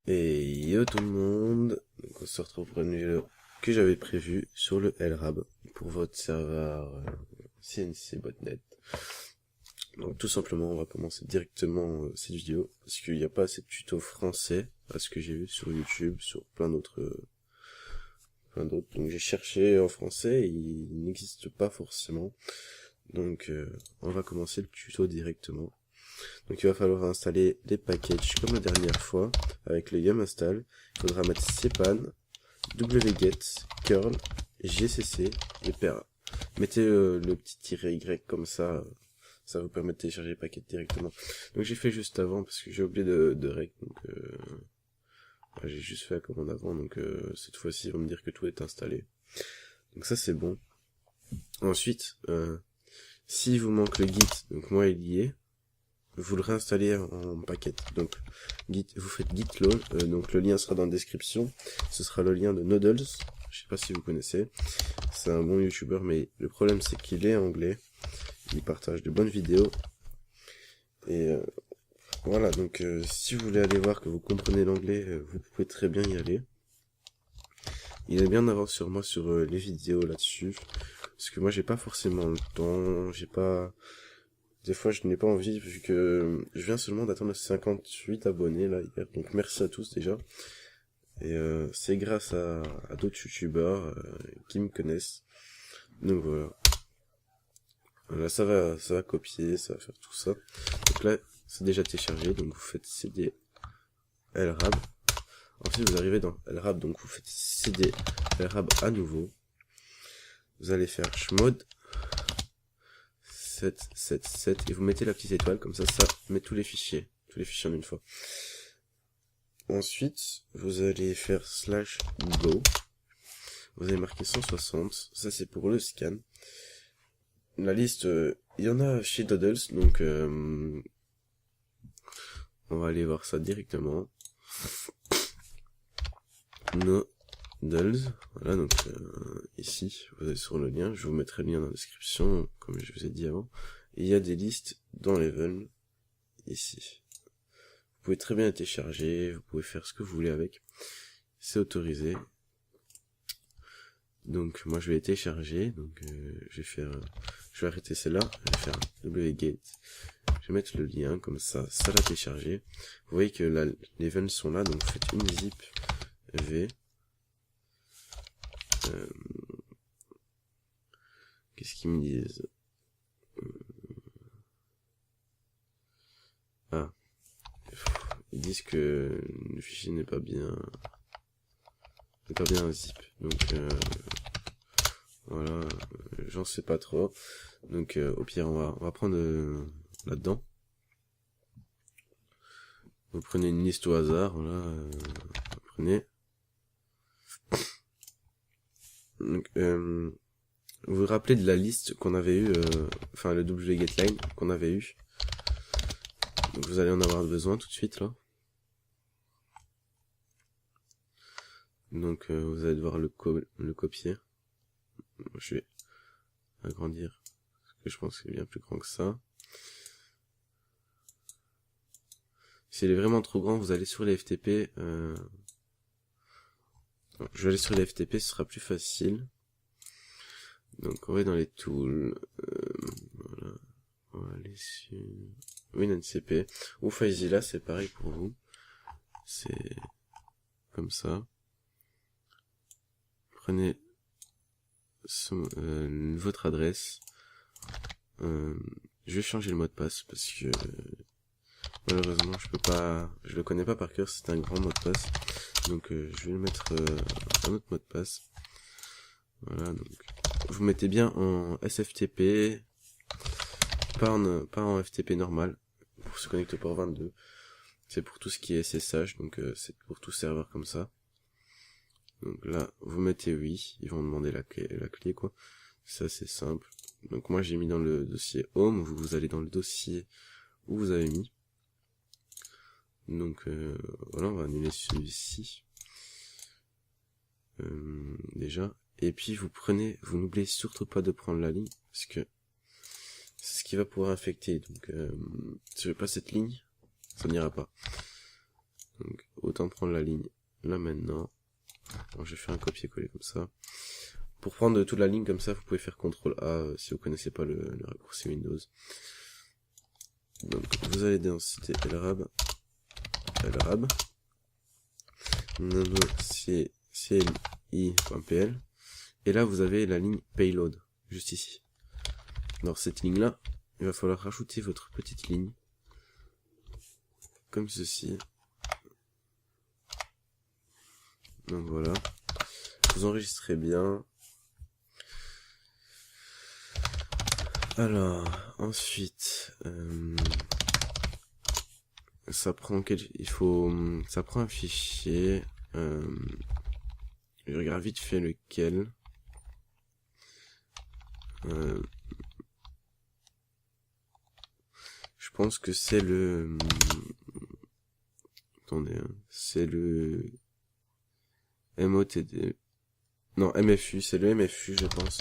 Et yo tout le monde, donc on se retrouve pour une vidéo que j'avais prévue sur le LRAB pour votre serveur CNC botnet. Donc tout simplement on va commencer directement cette vidéo parce qu'il n'y a pas assez de tutos français à ce que j'ai vu sur YouTube, sur plein d'autres. Donc j'ai cherché en français et il n'existe pas forcément. Donc on va commencer le tuto directement. Donc il va falloir installer les packages comme la dernière fois avec le yum install. Il faudra mettre cpan, wget, curl, gcc et pera. Mettez le petit tiret y comme ça vous permet de télécharger les paquets directement. Donc j'ai fait juste avant parce que j'ai oublié de rec, donc j'ai juste fait la commande avant, donc cette fois-ci ils vont me dire que tout est installé. Donc ça c'est bon. Ensuite, s'il vous manque le git, donc moi il y est, vous le réinstallez en paquet. Donc vous faites git clone, donc le lien sera dans la description. Ce sera le lien de Noodles, je sais pas si vous connaissez. C'est un bon youtubeur, mais le problème c'est qu'il est anglais. Il partage de bonnes vidéos. Et voilà, donc si vous voulez aller voir que vous comprenez l'anglais, vous pouvez très bien y aller. Il est bien en avance sur moi sur les vidéos là-dessus. Parce que moi j'ai pas forcément le temps, des fois, je n'ai pas envie, vu que je viens seulement d'atteindre 58 abonnés, là, hier. Donc, merci à tous, déjà. Et c'est grâce à d'autres youtubeurs qui me connaissent. Donc, voilà. Là, ça va copier, ça va faire tout ça. Donc là, c'est déjà téléchargé. Donc, vous faites cd lrab. Ensuite, vous arrivez dans lrab. Donc, vous faites cd lrab à nouveau. Vous allez faire chmod 777 et vous mettez la petite étoile, comme ça met tous les fichiers en une fois. Ensuite, vous allez faire /go, vous allez marquer 160, ça c'est pour le scan. La liste, il y en a chez Doodles, donc on va aller voir ça directement. Noodles, voilà, donc ici, vous allez sur le lien, je vous mettrai le lien dans la description, comme je vous ai dit avant. Et il y a des listes dans Level, ici. Vous pouvez très bien les télécharger, vous pouvez faire ce que vous voulez avec. C'est autorisé. Donc moi je vais les télécharger, donc je vais arrêter celle-là, je vais faire wget. Je vais mettre le lien, comme ça l'a téléchargé. Vous voyez que là, les events sont là, donc vous faites une zip v. Qu'est-ce qu'ils me disent? Ah, ils disent que le fichier n'est pas bien un zip. Donc voilà, j'en sais pas trop. Donc au pire on va prendre là-dedans. Vous prenez une liste au hasard, voilà, vous prenez. Donc, vous vous rappelez de la liste qu'on avait eu, enfin le wgetLine qu'on avait eu. Donc vous allez en avoir besoin tout de suite là. Donc vous allez devoir le copier. Je vais agrandir, parce que je pense qu'il est bien plus grand que ça. S'il est vraiment trop grand, vous allez sur les FTP. Je vais aller sur les FTP, ce sera plus facile. Donc on va dans les tools. Voilà. On va aller sur WinNCP. Ou FileZilla, c'est pareil pour vous. C'est comme ça. Prenez votre adresse. Je vais changer le mot de passe parce que malheureusement je le connais pas par cœur, c'est un grand mot de passe. Donc je vais le mettre un autre mot de passe. Voilà, donc vous mettez bien en SFTP, pas en FTP normal, pour se connecter au port 22. C'est pour tout ce qui est SSH, donc c'est pour tout serveur comme ça. Donc là, vous mettez oui, ils vont demander la clé quoi. Ça c'est simple. Donc moi j'ai mis dans le dossier home, vous allez dans le dossier où vous avez mis. Donc voilà, on va annuler celui-ci. Déjà. Et puis vous n'oubliez surtout pas de prendre la ligne, parce que c'est ce qui va pouvoir infecter. Donc si je veux pas cette ligne, ça n'ira pas. Donc autant prendre la ligne là maintenant. Alors, je vais faire un copier-coller comme ça. Pour prendre toute la ligne comme ça, vous pouvez faire CTRL A si vous connaissez pas le raccourci Windows. Donc vous allez dans cité LRAB, nano cli.pl, et là vous avez la ligne payload, juste ici. Dans cette ligne là, il va falloir rajouter votre petite ligne, comme ceci. Donc voilà, vous enregistrez bien. Alors, ensuite, ça prend un fichier, je regarde vite fait lequel. Je pense que c'est le, attendez, c'est le MOTD, non, MFU, c'est le MFU, je pense.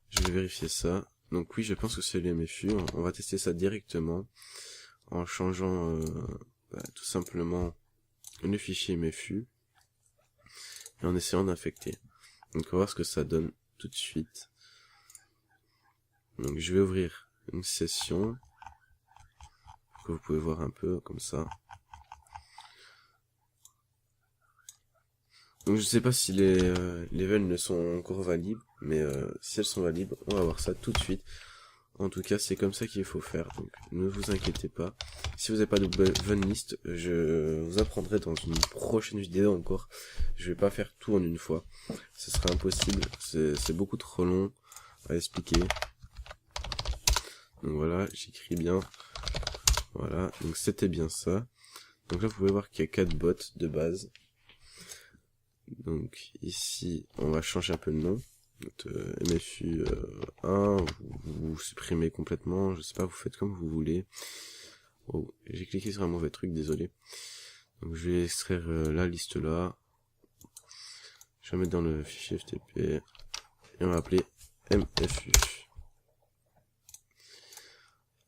Je vais vérifier ça. Donc oui, je pense que c'est le MFU. On va tester ça directement en changeant tout simplement le fichier MFU et en essayant d'infecter. Donc on va voir ce que ça donne tout de suite. Donc je vais ouvrir une session que vous pouvez voir un peu comme ça. Donc je sais pas si les levels sont encore valides, mais si elles sont valides, on va voir ça tout de suite. En tout cas, c'est comme ça qu'il faut faire, donc ne vous inquiétez pas. Si vous n'avez pas de button list, je vous apprendrai dans une prochaine vidéo encore. Je vais pas faire tout en une fois, ce sera impossible, c'est beaucoup trop long à expliquer. Donc voilà, j'écris bien. Voilà, donc c'était bien ça. Donc là, vous pouvez voir qu'il y a 4 bots de base. Donc ici, on va changer un peu le nom. Notre MFU 1, vous supprimez complètement, je sais pas, vous faites comme vous voulez. Oh, j'ai cliqué sur un mauvais truc, désolé. Donc je vais extraire la liste là. Je vais mettre dans le fichier FTP. Et on va appeler MFU.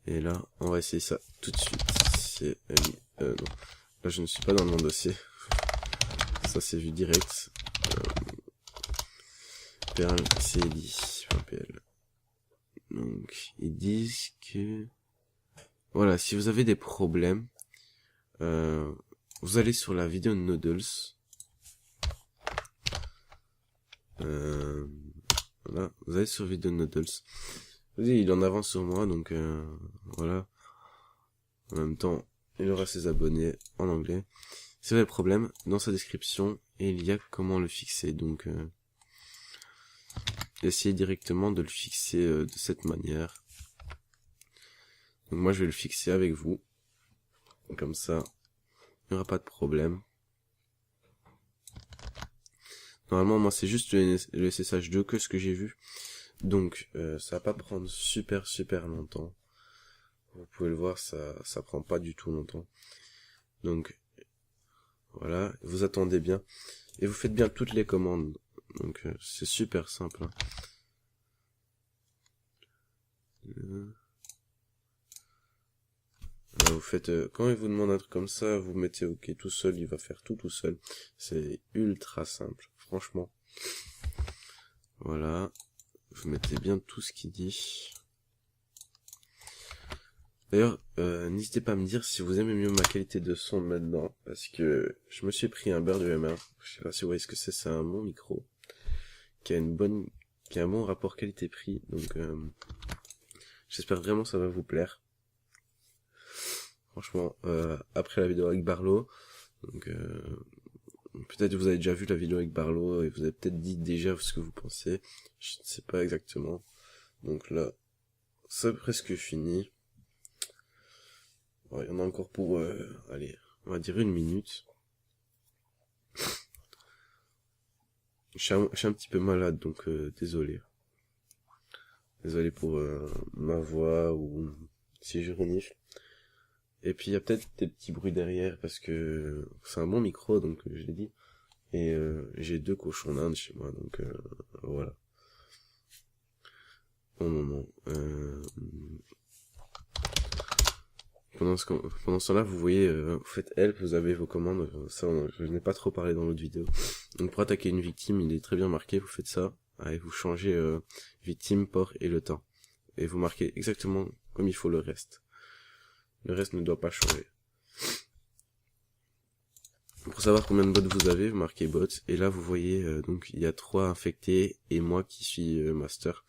Et là, on va essayer ça tout de suite. C'est non. Là, je ne suis pas dans mon dossier. Ça, c'est vu direct. Perl cli.pl. Donc, ils disent que... Voilà, si vous avez des problèmes, vous allez sur la vidéo de Noodles. Voilà, vous allez sur vidéo de Noodles. Vous dites, il en avance sur moi, donc voilà. En même temps, il aura ses abonnés en anglais. Si vous avez des problèmes, dans sa description, il y a comment le fixer. Donc, essayez directement de le fixer de cette manière. Donc moi, je vais le fixer avec vous. Comme ça, il n'y aura pas de problème. Normalement, moi, c'est juste le SSH2 que ce que j'ai vu. Donc, ça va pas prendre super longtemps. Vous pouvez le voir, ça prend pas du tout longtemps. Donc, voilà, vous attendez bien. Et vous faites bien toutes les commandes. Donc, c'est super simple. Hein. Vous faites, quand il vous demande un truc comme ça, vous mettez OK tout seul, il va faire tout seul. C'est ultra simple, franchement. Voilà. Vous mettez bien tout ce qu'il dit. D'ailleurs, n'hésitez pas à me dire si vous aimez mieux ma qualité de son maintenant, parce que je me suis pris un Bird UM1. Je sais pas si vous voyez ce que c'est un bon micro, qui a un bon rapport qualité-prix, donc j'espère vraiment que ça va vous plaire. Franchement, après la vidéo avec Barlow, donc peut-être que vous avez déjà vu la vidéo avec Barlow et vous avez peut-être dit déjà ce que vous pensez. Je ne sais pas exactement. Donc là, c'est presque fini. Bon, il y en a encore pour, allez, on va dire 1 minute. Je suis un petit peu malade, donc désolé. Désolé pour ma voix ou si je renifle. Et puis il y a peut-être des petits bruits derrière parce que c'est un bon micro, donc je l'ai dit. Et j'ai 2 cochons d'Inde chez moi, donc voilà. Bon moment. pendant ce temps-là, vous voyez, vous faites help, vous avez vos commandes, ça, je n'ai pas trop parlé dans l'autre vidéo. Donc pour attaquer une victime, il est très bien marqué, vous faites ça, et vous changez victime, port et le temps. Et vous marquez exactement comme il faut le reste. Le reste ne doit pas changer. Pour savoir combien de bots vous avez, vous marquez bots, et là vous voyez, donc il y a 3 infectés, et moi qui suis master.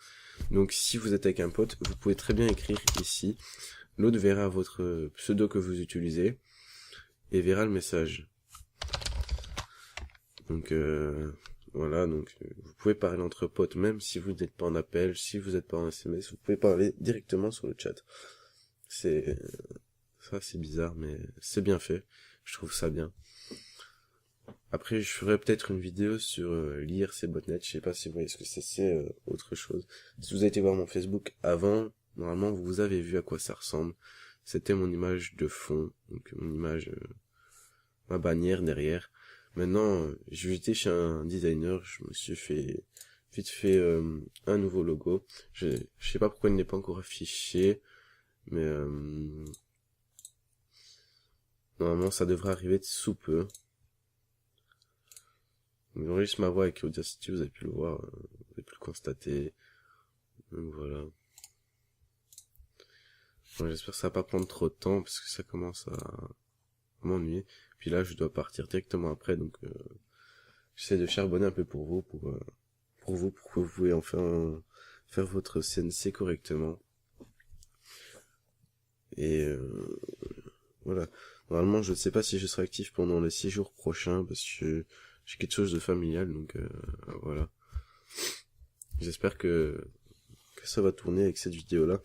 Donc si vous êtes avec un pote, vous pouvez très bien écrire ici, l'autre verra votre pseudo que vous utilisez, et verra le message. Donc voilà, donc vous pouvez parler entre potes, même si vous n'êtes pas en appel, si vous n'êtes pas en SMS, vous pouvez parler directement sur le chat. C'est bizarre, mais c'est bien fait, je trouve ça bien. Après, je ferai peut-être une vidéo sur lire ces botnets. Je sais pas si vous voyez ce que c'est autre chose. Si vous avez été voir mon Facebook avant, normalement, vous avez vu à quoi ça ressemble. C'était mon image de fond, donc mon image, ma bannière derrière. Maintenant, j'ai été chez un designer, je me suis vite fait un nouveau logo. Je sais pas pourquoi il n'est pas encore affiché, mais normalement, ça devrait arriver sous peu. J'enregistre ma voix avec Audacity, vous avez pu le voir, vous avez pu le constater. Donc voilà. Bon, j'espère que ça va pas prendre trop de temps, parce que ça commence à m'ennuyer. Puis là, je dois partir directement après, donc j'essaie de charbonner un peu pour vous, pour que vous pouvez enfin faire votre CNC correctement. Et voilà. Normalement, je ne sais pas si je serai actif pendant les 6 jours prochains, parce que j'ai quelque chose de familial, donc voilà. J'espère que ça va tourner avec cette vidéo-là.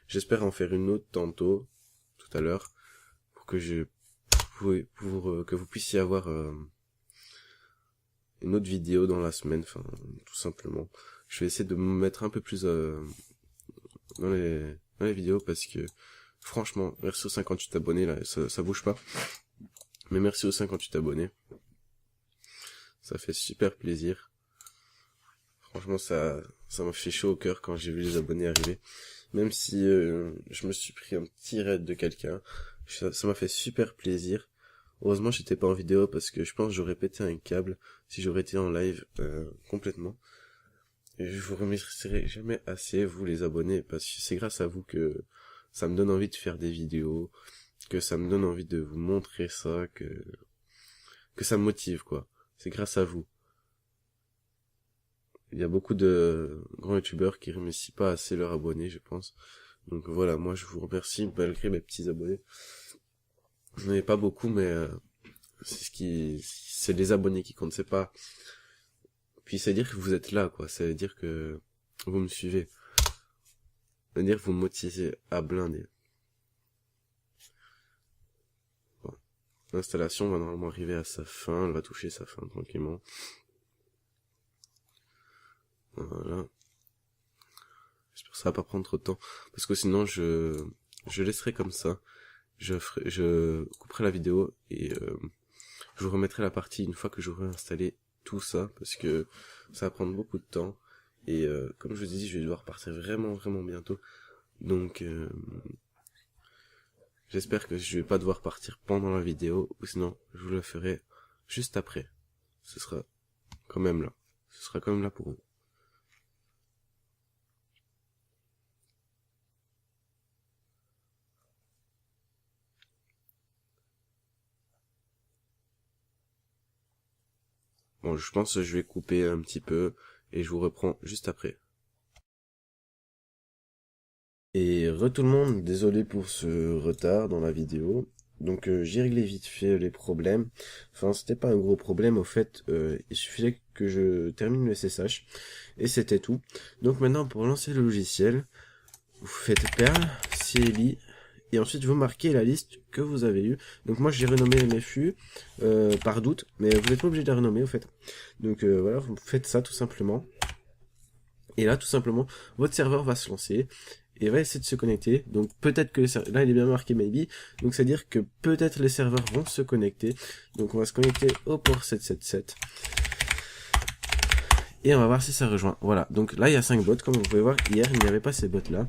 J'espère en faire une autre tantôt, tout à l'heure, pour que que vous puissiez avoir une autre vidéo dans la semaine, enfin, tout simplement. Je vais essayer de me mettre un peu plus dans les vidéos, parce que, franchement, merci aux 58 abonnés, là, ça bouge pas. Mais merci aux 58 abonnés. Ça fait super plaisir. Franchement, ça m'a fait chaud au cœur quand j'ai vu les abonnés arriver. Même si je me suis pris un petit raid de quelqu'un, ça m'a fait super plaisir. Heureusement, j'étais pas en vidéo parce que je pense que j'aurais pété un câble si j'aurais été en live complètement. Et je vous remercierai jamais assez, vous les abonnés, parce que c'est grâce à vous que ça me donne envie de faire des vidéos, que ça me donne envie de vous montrer ça, que ça me motive, quoi. C'est grâce à vous. Il y a beaucoup de grands youtubeurs qui remercient pas assez leurs abonnés, je pense. Donc voilà, moi je vous remercie malgré mes petits abonnés. Je n'en ai pas beaucoup, mais c'est les abonnés qui comptent, c'est pas. Puis ça veut dire que vous êtes là, quoi. Ça veut dire que vous me suivez. Ça veut dire que vous me motivez à blinder. L'installation va normalement arriver à sa fin, elle va toucher sa fin tranquillement. Voilà. J'espère que ça va pas prendre trop de temps, parce que sinon je laisserai comme ça. Je couperai la vidéo et je vous remettrai la partie une fois que j'aurai installé tout ça, parce que ça va prendre beaucoup de temps. Et comme je vous ai dit, je vais devoir partir vraiment bientôt. Donc j'espère que je vais pas devoir partir pendant la vidéo, ou sinon je vous la ferai juste après. Ce sera quand même là. Ce sera quand même là pour vous. Bon, je pense que je vais couper un petit peu et je vous reprends juste après. Et tout le monde, désolé pour ce retard dans la vidéo. Donc j'ai réglé vite fait les problèmes. Enfin, c'était pas un gros problème, au fait, il suffisait que je termine le SSH et c'était tout. Donc maintenant, pour lancer le logiciel, vous faites perl, CLI, et ensuite vous marquez la liste que vous avez eue. Donc moi j'ai renommé MFU par doute, mais vous n'êtes pas obligé de la renommer au fait. Donc voilà, vous faites ça tout simplement. Et là tout simplement, votre serveur va se lancer et va essayer de se connecter. Donc peut-être que là il est bien marqué maybe, donc c'est à dire que peut-être les serveurs vont se connecter. Donc on va se connecter au port 777. Et on va voir si ça rejoint. Voilà, donc là il y a 5 bots, comme vous pouvez voir, hier il n'y avait pas ces bots là.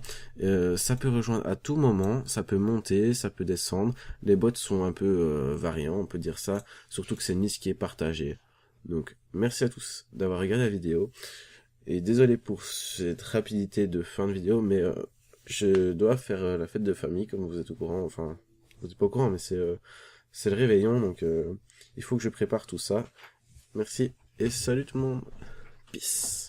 Ça peut rejoindre à tout moment, ça peut monter, ça peut descendre. Les bots sont un peu variants, on peut dire ça, surtout que c'est Nice qui est partagé. Donc merci à tous d'avoir regardé la vidéo. Et désolé pour cette rapidité de fin de vidéo, mais je dois faire la fête de famille, comme vous êtes au courant, enfin, vous n'êtes pas au courant, mais c'est le réveillon, donc il faut que je prépare tout ça. Merci, et salut tout le monde. Peace.